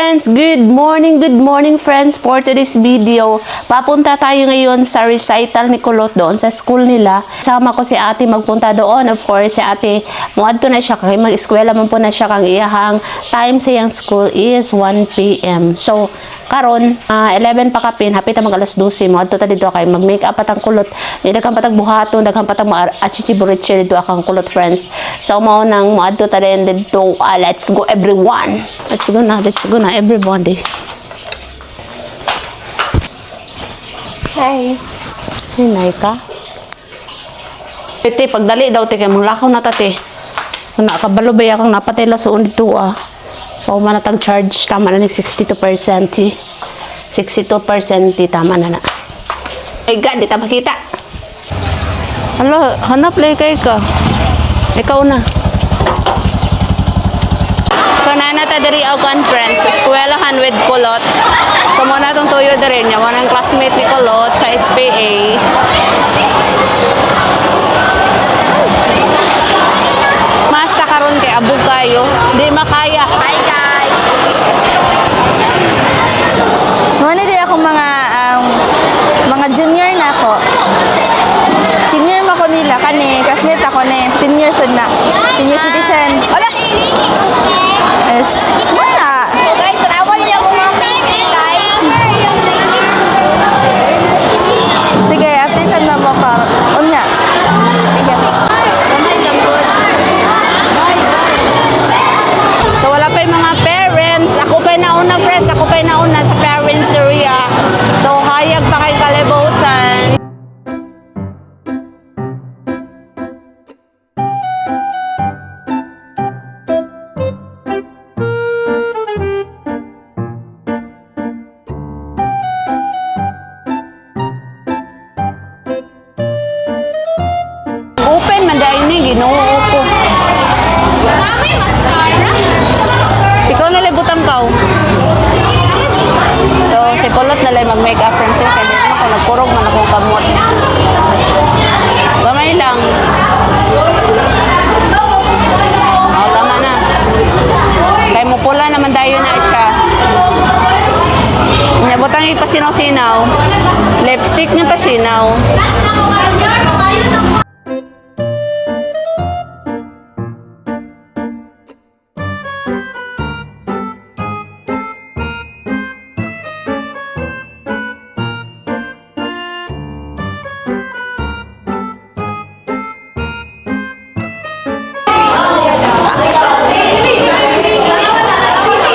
friends! Good morning friends! For today's video, papunta tayo ngayon sa recital ni Kulot doon sa school nila. Sama ko si ate magpunta doon. Of course, si ate, muadto na siya, kaya mag-eskwela man po na siya kang iyahang time sa iyang school is 1 p.m. So, karon 11 pa kapin, hapit ang mag alas 12, muadto ta dito kay mag-make up patang Kulot. Daghang patag buhaton, daghang patag achichiburitse dito akang Kulot friends. So, mao nang muadto ta din dito. Let's go everyone! Let's go na everybody. Hey. Sinay ka? Ito, pagdali daw, te, kaya manglakaw na tate. Nakabalo ba yakang napatay lasoon dito ah. So, manatag charge, tama na 62%. 62%, tama na na. Ay, God, di ta makita. Hala, hanap lay kay ka. Ikaw na. So, nanata diri ang conference, eskwelahan with Kulot. So, muna itong tuyo diri niya. Muna ang classmate ni Kulot sa SPA. Masta karon kay abog kayo. Di makaya. Hi, guys! Muna din ako mga junior na ako. Senior mo ko nila, kani, classmate ako ni, senior sad na. Senior citizen. Hola! Yes. Wala. So guys, tanawan niyo ako mga favorite guys. Sige, update na mo ka. Unya. So, wala pa yung mga parents. Ako pa yung nauna, friends. Ako pa yung nauna sa parents area. So, hayag pa kay kalibutan. Open man dahil ni, ginoo ko. Kami mascara. Ikaw na libutang kao. Kami mascara. So, si Kulot na lang mag-makeup friends yun. Kaya di naman ako nagkurog man akong kamot. Gamay lang. O, tama na. Kaya mo pula naman dayo na siya. Nabutang ipasinaw-sinaw. Lipstick niya pasinaw. Last na ko karon yun. Kayo na.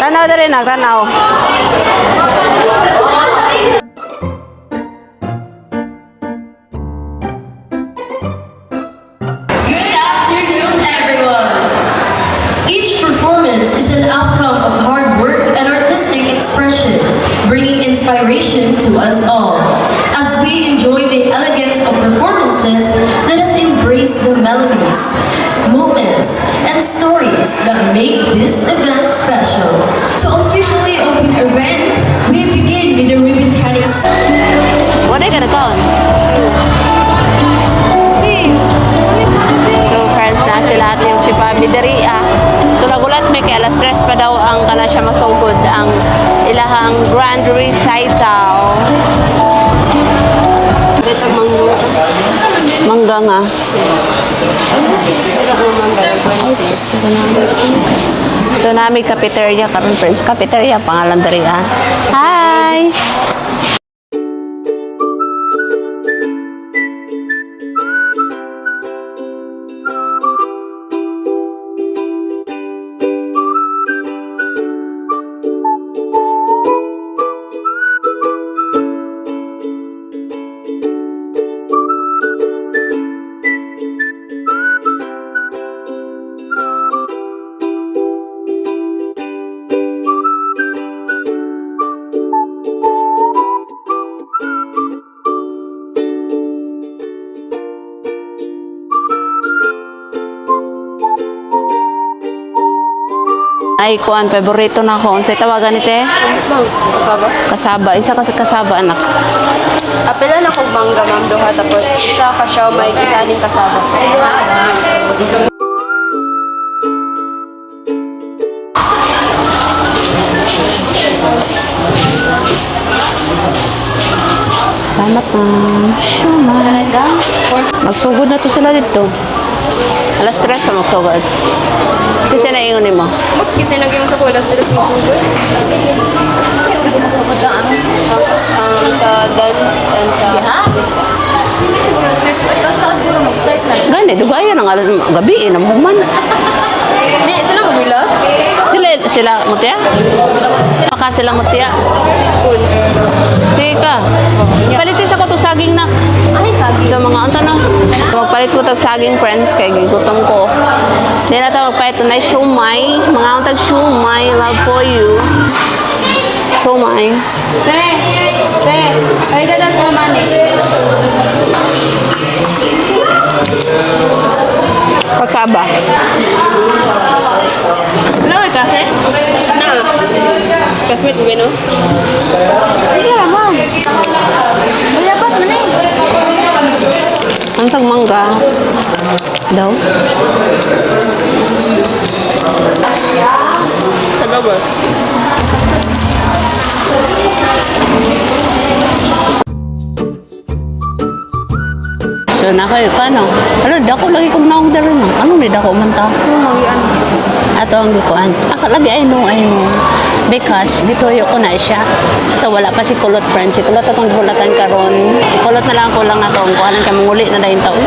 Tanaw na rin, tanaw. Good afternoon, everyone. Each performance is an outcome of hard work and artistic expression, bringing inspiration to us all. As we enjoy the elegance of performances, let us embrace the melodies, moments, and stories that make this event special. To officially open the event, we begin with the ribbon cutting. What are you gonna call? So, friends, na sila at yung si Pabi Dari, So, nagulat may kaya alas stress pa daw ang kana siya masugod ang ilahang grand recital. Dito mangga nga. So, nami cafeteria karon friends. Cafeteria, pangalan dari Hi! Ay, kuan, paborito na ako. Unsay tawagan ni te? Kasaba? Kasaba. Isa kasi kasaba, anak. Apila na kong mangga, ma'am, duha. Tapos isa ka siya, may isa din kasaba. Salamat, ma'am. Shumai. Magsugod na to sila dito. Alas 3 pa magsugod. Kasi naingon mo. Kasi lagi mo sa kulas dito po. Sa dance and sa... Siguro siguro mag-start na. Gani, dugayan ang alas gabi, namuhuman. Di, sila magulas? Sila mutya? Baka sila mutya. Silpon. Sige ka. Palitin sa ko to saging na. Ay, sabi. Sa mga ano na. Magpalit ko tag saging friends kay gigutom ko. Di na ito magpalit to na shumai. Mga tag shumai. Love for you. Shumai. Te, ay ka na sa mani. Kasaba. Ano kasi? Na. Kasmit mo no? Iya, ma'am. Kaya ba, mani? Ang tag mangga. Daw. Sa babas. So na kayo, paano? Ano, dako lagi kong na-order mo. Ano ni dako man ta? Ato ang gikuan. Ako lagi, I know. Because, gituyo ko na siya. So, wala pa si Kulot, friends. Si Kulot akong bulatan karon. Si Kulot na lang ko lang na to. Ang kuhanan ka, manguli na dahil tao.